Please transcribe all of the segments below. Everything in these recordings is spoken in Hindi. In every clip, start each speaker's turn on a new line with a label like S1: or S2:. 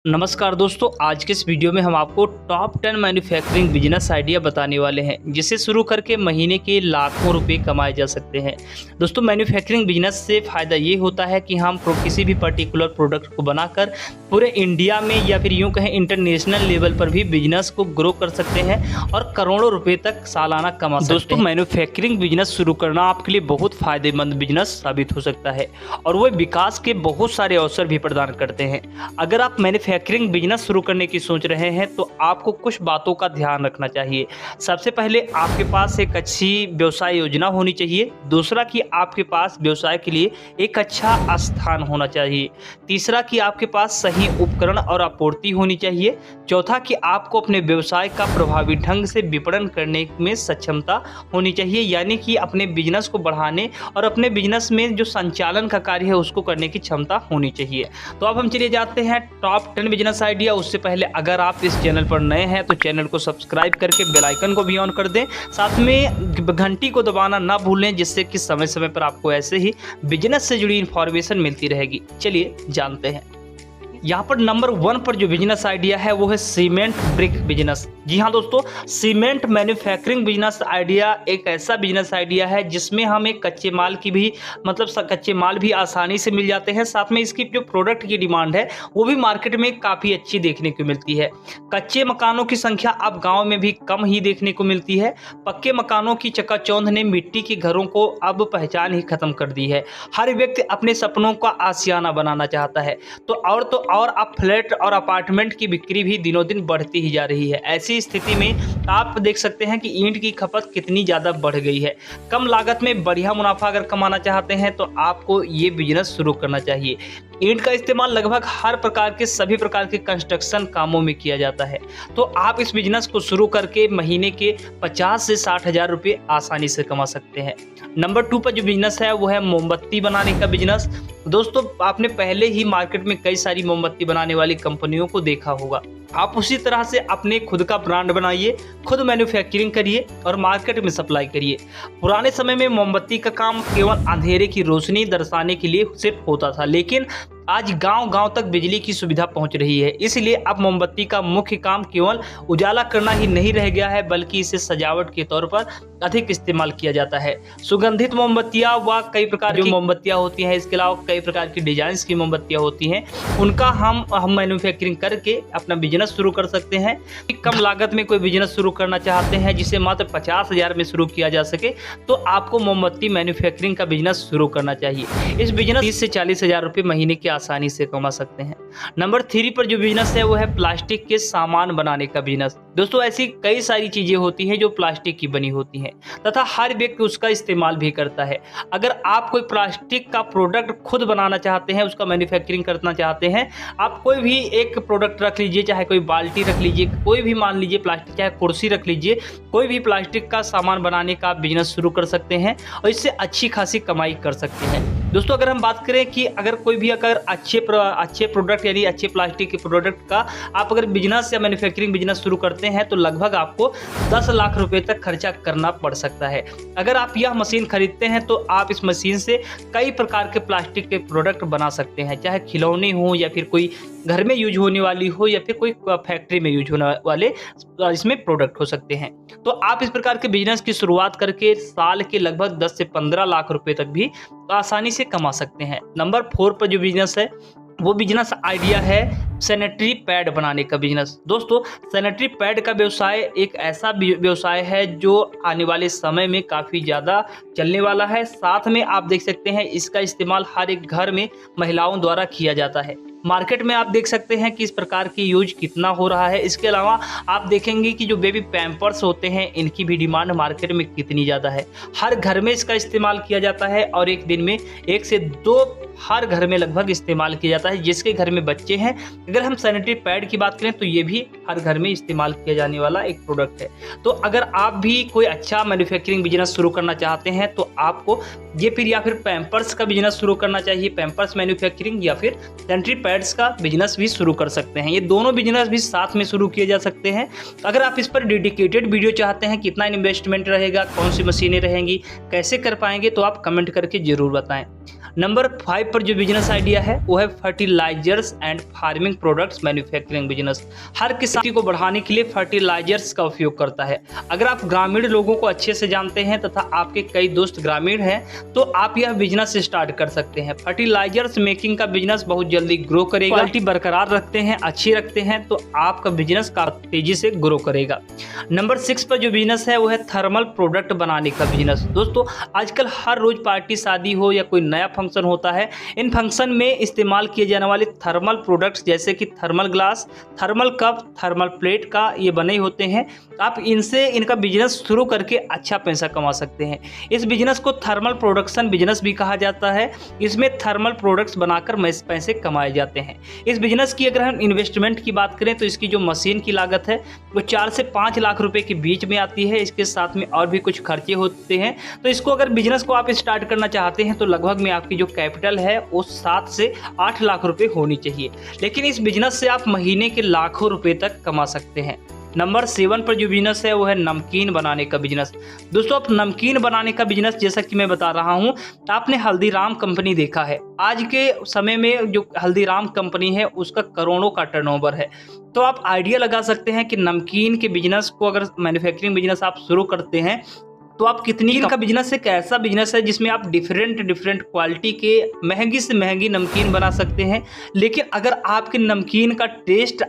S1: नमस्कार दोस्तों, आज के इस वीडियो में हम आपको टॉप 10 मैन्युफैक्चरिंग बिजनेस आइडिया बताने वाले हैं जिसे शुरू करके महीने के लाखों रुपए कमाए जा सकते हैं। दोस्तों, मैन्युफैक्चरिंग बिजनेस से फ़ायदा ये होता है कि हम किसी भी पर्टिकुलर प्रोडक्ट को बनाकर पूरे इंडिया में या फिर यूँ कहें इंटरनेशनल लेवल पर भी बिजनेस को ग्रो कर सकते हैं और करोड़ों रुपये तक सालाना कमा सकते हैं। दोस्तों, मैन्युफैक्चरिंग बिजनेस शुरू करना आपके लिए बहुत फ़ायदेमंद बिजनेस साबित हो सकता है और वो विकास के बहुत सारे अवसर भी प्रदान करते हैं। अगर आप मैन्युफैक्चरिंग बिजनेस शुरू करने की सोच रहे हैं तो आपको कुछ बातों का ध्यान रखना चाहिए। सबसे पहले आपके पास एक अच्छी व्यवसाय योजना होनी चाहिए। दूसरा कि आपके पास व्यवसाय के लिए एक अच्छा स्थान होना चाहिए। तीसरा कि आपके पास सही उपकरण और आपूर्ति होनी चाहिए। चौथा कि आपको अपने व्यवसाय का प्रभावी ढंग से विपणन करने में सक्षमता होनी चाहिए, यानी कि अपने बिजनेस को बढ़ाने और अपने बिजनेस में जो संचालन का कार्य है उसको करने की क्षमता होनी चाहिए। तो अब हम चलिए जाते हैं टॉप 10 बिजनेस आइडिया। उससे पहले अगर आप इस चैनल पर नए हैं तो चैनल को सब्सक्राइब करके बेल आइकन को भी ऑन कर दें, साथ में घंटी को दबाना ना भूलें, जिससे कि समय समय पर आपको ऐसे ही बिजनेस से जुड़ी इन्फॉर्मेशन मिलती रहेगी। चलिए जानते हैं। यहाँ पर नंबर 1 पर जो बिजनेस आइडिया है वो है सीमेंट ब्रिक बिजनेस। जी हाँ दोस्तों, सीमेंट मैन्युफैक्चरिंग बिजनेस आइडिया एक ऐसा बिजनेस आइडिया है जिसमें हमें कच्चे माल की भी कच्चे माल भी आसानी से मिल जाते हैं। साथ में इसकी जो प्रोडक्ट की डिमांड है वो भी मार्केट में काफ़ी अच्छी देखने को मिलती है। कच्चे मकानों की संख्या अब गाँव में भी कम ही देखने को मिलती है। पक्के मकानों की चकाचौंध ने मिट्टी के घरों को अब पहचान ही खत्म कर दी है। हर व्यक्ति अपने सपनों का आशियाना बनाना चाहता है तो अब फ्लैट और अपार्टमेंट की बिक्री भी दिनों दिन बढ़ती ही जा रही है। ऐसी स्थिति में आप देख सकते हैं कि ईंट की खपत कितनी ज़्यादा बढ़ गई है। कम लागत में बढ़िया मुनाफा अगर कमाना चाहते हैं तो आपको ये बिजनेस शुरू करना चाहिए। ईंट का इस्तेमाल लगभग हर प्रकार के सभी प्रकार के कंस्ट्रक्शन कामों में किया जाता है। तो आप इस बिजनेस को शुरू करके महीने के 50 से 60 हज़ार रुपये आसानी से कमा सकते हैं। नंबर 2 पर जो बिजनेस है वो है मोमबत्ती बनाने का बिजनेस। दोस्तों, आपने पहले ही मार्केट में कई सारी मोमबत्ती बनाने वाली कंपनियों को देखा होगा। आप उसी तरह से अपने खुद का ब्रांड बनाइए, खुद मैन्युफैक्चरिंग करिए और मार्केट में सप्लाई करिए। पुराने समय में मोमबत्ती का काम केवल अंधेरे की रोशनी दर्शाने के लिए सिर्फ होता था, लेकिन आज गांव-गांव तक बिजली की सुविधा पहुंच रही है। इसलिए अब मोमबत्ती का मुख्य काम केवल उजाला करना ही नहीं रह गया है, बल्कि इसे सजावट के तौर पर अधिक इस्तेमाल किया जाता है। सुगंधित मोमबत्तियां व कई प्रकार की मोमबत्तियां होती हैं, इसके अलावा कई प्रकार की डिजाइन्स की मोमबत्तियां होती हैं, उनका हम मैन्युफैक्चरिंग करके अपना बिजनेस शुरू कर सकते हैं। कम लागत में कोई बिजनेस शुरू करना चाहते हैं जिसे मात्र 50 हज़ार में शुरू किया जा सके तो आपको मोमबत्ती मैन्युफैक्चरिंग का बिजनेस शुरू करना चाहिए। इस बिजनेस 30 से 40 हज़ार रुपये महीने के आसानी से कमा सकते हैं। नंबर 3 पर जो बिजनेस है वो है प्लास्टिक के सामान बनाने का बिजनेस। दोस्तों, ऐसी कई सारी चीजें होती हैं जो प्लास्टिक की बनी होती हैं तथा हर व्यक्ति उसका इस्तेमाल भी करता है। अगर आप कोई प्लास्टिक का प्रोडक्ट खुद बनाना चाहते हैं, उसका मैन्युफैक्चरिंग करना चाहते हैं, आप कोई भी एक प्रोडक्ट रख लीजिए, चाहे कोई बाल्टी रख लीजिए, कोई भी मान लीजिए प्लास्टिक, चाहे कुर्सी रख लीजिए, कोई भी प्लास्टिक का सामान बनाने का बिजनेस शुरू कर सकते हैं और इससे अच्छी खासी कमाई कर सकते हैं। दोस्तों, अगर हम बात करें कि अगर कोई भी अच्छे प्रोडक्ट यानी अच्छे प्लास्टिक के प्रोडक्ट का आप अगर बिजनेस या मैन्युफैक्चरिंग बिजनेस शुरू करते हैं तो लगभग आपको 10 लाख रुपए तक खर्चा करना पड़ सकता है। अगर आप यह मशीन खरीदते हैं तो आप इस मशीन से कई प्रकार के प्लास्टिक के प्रोडक्ट बना सकते हैं, चाहे खिलौने हो या फिर कोई घर में यूज होने वाली हो या फिर कोई फैक्ट्री में यूज होने वाले इसमें प्रोडक्ट हो सकते हैं। तो आप इस प्रकार के बिजनेस की शुरुआत करके साल के लगभग 10 से 15 लाख रुपए तक भी आसानी से कमा सकते हैं। नंबर 4 पर जो बिजनेस है वो बिजनेस आइडिया है सैनिटरी पैड बनाने का बिजनेस। दोस्तों, सैनिटरी पैड का व्यवसाय एक ऐसा व्यवसाय है जो आने वाले समय में काफ़ी ज़्यादा चलने वाला है। साथ में आप देख सकते हैं इसका इस्तेमाल हर एक घर में महिलाओं द्वारा किया जाता है। मार्केट में आप देख सकते हैं कि इस प्रकार की यूज कितना हो रहा है। इसके अलावा आप देखेंगे कि जो बेबी पैम्पर्स होते हैं इनकी भी डिमांड मार्केट में कितनी ज़्यादा है। हर घर में इसका इस्तेमाल किया जाता है और एक दिन में 1 से 2 हर घर में लगभग इस्तेमाल किया जाता है। जिसके घर में बच्चे हैं, अगर हम सैनिटरी पैड की बात करें तो ये भी हर घर में इस्तेमाल किया जाने वाला एक प्रोडक्ट है। तो अगर आप भी कोई अच्छा मैन्युफैक्चरिंग बिजनेस शुरू करना चाहते हैं तो आपको ये फिर या फिर पैम्पर्स का बिजनेस शुरू करना चाहिए, पैम्पर्स मैन्युफैक्चरिंग, या फिर सैनिटरी पैड्स का बिजनेस भी शुरू कर सकते हैं। ये दोनों बिजनेस भी साथ में शुरू किए जा सकते हैं। अगर आप इस पर डेडिकेटेड वीडियो चाहते हैं, कितना इन्वेस्टमेंट रहेगा, कौन सी मशीनें रहेंगी, कैसे कर पाएंगे, तो आप कमेंट करके जरूर बताएं। नंबर 5 पर जो बिजनेस आइडिया है वो है fertilisers and farming products manufacturing business. हर किसान को बढ़ाने के लिए फर्टिलाइजर्स का उपयोग करता है। अगर आप ग्रामीण लोगों को अच्छे से जानते हैं तथा आपके कई दोस्त ग्रामीण हैं तो आप यह बिजनेस स्टार्ट कर सकते हैं। फर्टिलाइजर्स मेकिंग का बिजनेस बहुत जल्दी ग्रो करेगा। क्वालिटी बरकरार रखते हैं, अच्छी रखते हैं तो आपका बिजनेस काफी तेजी से ग्रो करेगा। नंबर 6 पर जो बिजनेस है वो है थर्मल प्रोडक्ट बनाने का बिजनेस। दोस्तों आजकल हर रोज पार्टी, शादी हो या कोई नया फंक्शन होता है, इन फंक्शन में इस्तेमाल किए जाने वाले थर्मल प्रोडक्ट्स जैसे कि thermal glass, thermal cup, thermal plate का ये बने होते हैं। आप इनसे इनका बिजनेस शुरू करके अच्छा पैसा कमा सकते हैं। इस बिजनेस को थर्मल प्रोडक्शन बिजनेस भी कहा जाता है। इसमें थर्मल प्रोडक्ट्स बनाकर पैसे कमाए जाते हैं। इस बिजनेस की अगर हम इन्वेस्टमेंट की बात करें तो इसकी जो मशीन की लागत है वो 4 से 5 लाख रुपए के बीच में आती है। इसके साथ में और भी कुछ खर्चे होते हैं। तो इसको अगर बिजनेस को आप स्टार्ट करना चाहते हैं तो लगभग में आपकी जो कैपिटल है वो 7 से 8 लाख रुपए होनी चाहिए। लेकिन इस बिजनेस से आप महीने के लाखों रुपए तक कमा सकते हैं। नंबर 7 पर जो बिजनेस है वो है नमकीन बनाने का बिजनेस। दोस्तों आप नमकीन बनाने का बिजनेस जैसा कि मैं बता रहा हूँ, आपने हल्दीराम कंपनी देखा है। आज के समय में जो हल्दीराम कंपनी है उसका करोड़ों का टर्नओवर है। तो आप आइडिया लगा सकते हैं कि नमकीन के बिजनेस को अगर मैन्युफैक्चरिंग बिजनेस आप शुरू करते हैं तो आप कितनी का बिजनेस एक ऐसा बिजनेस है जिसमें आप डिफरेंट क्वालिटी के महंगी से महंगी नमकीन बना सकते हैं। लेकिन अगर आपके नमकीन का टेस्ट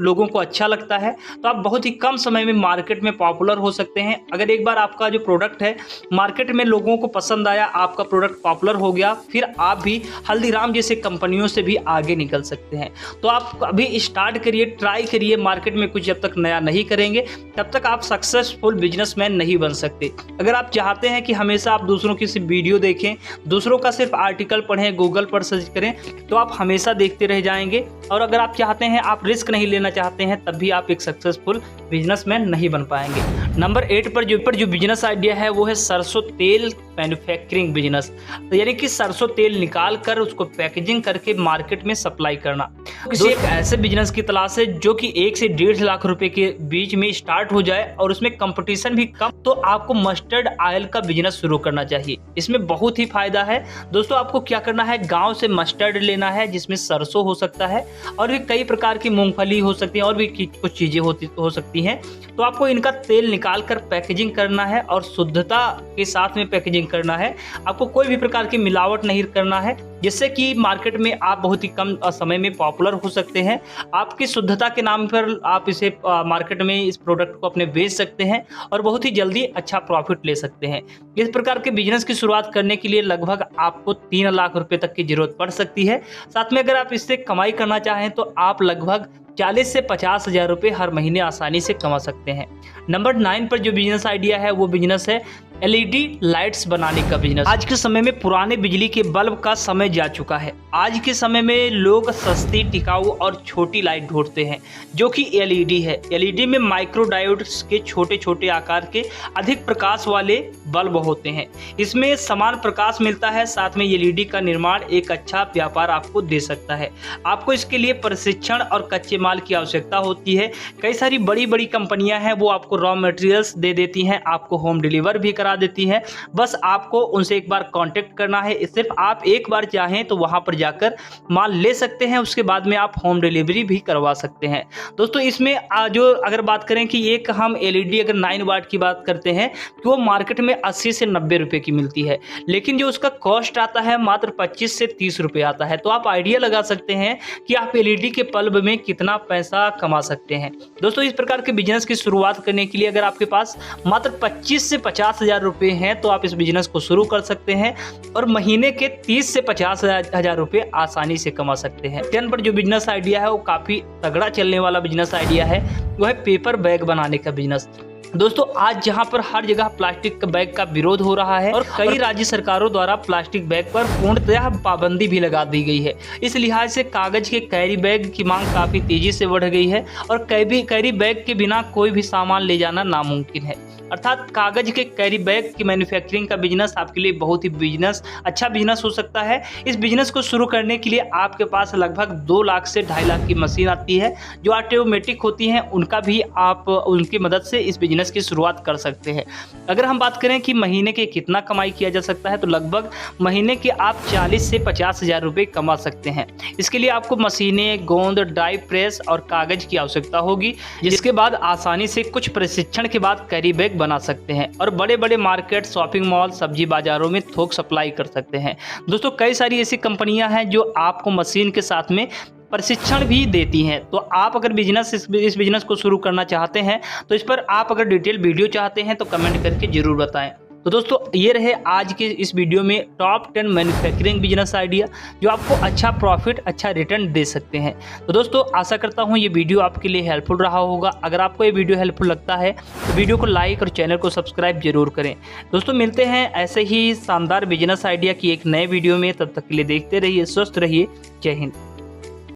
S1: लोगों को अच्छा लगता है तो आप बहुत ही कम समय में मार्केट में पॉपुलर हो सकते हैं। अगर एक बार आपका जो प्रोडक्ट है मार्केट में लोगों को पसंद आया, आपका प्रोडक्ट पॉपुलर हो गया, फिर आप भी हल्दीराम जैसे कंपनियों से भी आगे निकल सकते हैं। तो आप अभी स्टार्ट करिए, ट्राई करिए। मार्केट में कुछ जब तक नया नहीं करेंगे तब तक आप सक्सेसफुल बिजनेसमैन नहीं बन सकते। अगर आप चाहते हैं कि हमेशा आप दूसरों की सिर्फ वीडियो देखें, दूसरों का सिर्फ आर्टिकल पढ़ें, गूगल पर सर्च करें, तो आप हमेशा देखते रह जाएंगे। और अगर आप चाहते हैं, आप रिस्क नहीं लेना चाहते हैं, तब भी आप एक सक्सेसफुल बिजनेसमैन नहीं बन पाएंगे। नंबर 8 पर जो बिजनेस आइडिया है वो है सरसों तेल मैन्युफैक्चरिंग बिजनेस। तो यानी कि सरसों तेल निकाल कर उसको पैकेजिंग करके मार्केट में सप्लाई करना। किसी एक ऐसे बिजनेस की तलाश है जो कि 1 से 1.5 लाख रुपए के बीच में स्टार्ट हो जाए और उसमें कंपटीशन भी कम, तो आपको मस्टर्ड ऑयल का बिजनेस शुरू करना चाहिए। इसमें बहुत ही फायदा है। दोस्तों आपको क्या करना है, गांव से मस्टर्ड लेना है जिसमें सरसों हो सकता है और भी कई प्रकार की मूंगफली हो सकती है और भी कुछ चीजें हो सकती हैं। तो आपको इनका तेल निकाल कर पैकेजिंग करना है और शुद्धता के साथ में पैकेजिंग करना है। आपको कोई भी प्रकार की मिलावट नहीं करना है, जिससे कि मार्केट में आप बहुत ही कम समय में पॉपुलर हो सकते हैं। आपकी शुद्धता के नाम पर आप इसे मार्केट में इस प्रोडक्ट को अपने बेच सकते हैं और बहुत ही जल्दी अच्छा प्रॉफिट ले सकते हैं। इस प्रकार के बिजनेस की शुरुआत करने के लिए लगभग आपको 3 लाख रुपए तक की जरूरत पड़ सकती है। साथ में अगर आप इससे कमाई करना चाहें तो आप लगभग 40 से 50 हज़ार रुपये हर महीने आसानी से कमा सकते हैं। नंबर 9 पर जो बिजनेस आइडिया है वो बिजनेस है LED लाइट्स बनाने का बिजनेस। आज के समय में पुराने बिजली के बल्ब का समय जा चुका है। आज के समय में लोग सस्ती, टिकाऊ और छोटी लाइट ढूंढते हैं जो कि LED है। LED में माइक्रो डायोड्स के छोटे छोटे आकार के अधिक प्रकाश वाले बल्ब होते हैं। इसमें समान प्रकाश मिलता है, साथ में LED का निर्माण एक अच्छा व्यापार आपको दे सकता है। आपको इसके लिए प्रशिक्षण और कच्चे माल की आवश्यकता होती है। कई सारी बड़ी बड़ी कंपनियां हैं वो आपको रॉ मटेरियल्स दे देती हैं, आपको होम डिलीवर भी देती है। बस आपको उनसे एक बार कांटेक्ट करना है। सिर्फ आप एक बार चाहें तो वहां पर जाकर माल ले सकते हैं, उसके बाद में आप होम डिलीवरी भी करवा सकते हैं। दोस्तों इसमें जो अगर बात करें कि एक हम LED अगर 9 वाट की बात करते हैं तो वो मार्केट में 80 से 90 रुपए की मिलती है, लेकिन जो उसका कॉस्ट आता है मात्र 25 से 30 रुपए आता है। तो आप आइडिया लगा सकते हैं कि आप LED के बल्ब में कितना पैसा कमा सकते हैं। दोस्तों इस प्रकार के बिजनेस की शुरुआत करने के लिए अगर आपके पास मात्र 25 से 50 हज़ार रुपए हैं तो आप इस बिजनेस को शुरू कर सकते हैं और महीने के 30 से 50 हज़ार रुपए आसानी से कमा सकते हैं। 10 पर जो बिजनेस आइडिया है वो काफी तगड़ा चलने वाला बिजनेस आइडिया है, वो है पेपर बैग बनाने का बिजनेस। दोस्तों आज जहां पर हर जगह प्लास्टिक बैग का विरोध हो रहा है और कई राज्य सरकारों द्वारा प्लास्टिक बैग पर पूर्णतः पाबंदी भी लगा दी गई है, इस लिहाज से कागज के कैरी बैग की मांग काफी तेजी से बढ़ गई है और कैरी बैग के बिना कोई भी सामान ले जाना नामुमकिन है। अर्थात कागज के कैरी बैग की मैन्युफैक्चरिंग का बिजनेस आपके लिए बहुत ही अच्छा बिजनेस हो सकता है। इस बिजनेस को शुरू करने के लिए आपके पास लगभग 2 लाख से 2.5 लाख की मशीन आती है जो ऑटोमेटिक होती हैं, उनका भी आप उनकी मदद से इस बिजनेस की शुरुआत कर सकते हैं। अगर हम बात करें कि महीने के कितना कमाई किया जा सकता है, तो लगभग महीने के आप 40 से 50 हज़ार रुपये कमा सकते हैं। इसके लिए आपको मशीनें, गोंद, डाई प्रेस और कागज की आवश्यकता होगी, जिसके बाद आसानी से कुछ प्रशिक्षण के बाद कैरी बैग बना सकते हैं और बड़े बड़े मार्केट, शॉपिंग मॉल, सब्जी बाजारों में थोक सप्लाई कर सकते हैं। दोस्तों, कई सारी ऐसी कंपनियां हैं जो आपको मशीन के साथ में प्रशिक्षण भी देती हैं। तो आप अगर इस बिजनेस को शुरू करना चाहते हैं तो इस पर आप अगर डिटेल वीडियो चाहते हैं तो कमेंट करके ज़रूर बताएं। तो दोस्तों, ये रहे आज के इस वीडियो में टॉप 10 मैन्युफैक्चरिंग बिजनेस आइडिया जो आपको अच्छा प्रॉफिट, अच्छा रिटर्न दे सकते हैं। तो दोस्तों, आशा करता हूँ ये वीडियो आपके लिए हेल्पफुल रहा होगा। अगर आपको ये वीडियो हेल्पफुल लगता है तो वीडियो को लाइक और चैनल को सब्सक्राइब जरूर करें। दोस्तों, मिलते हैं ऐसे ही शानदार बिजनेस आइडिया की एक नए वीडियो में। तब तक के लिए देखते रहिए, स्वस्थ रहिए। जय हिंद।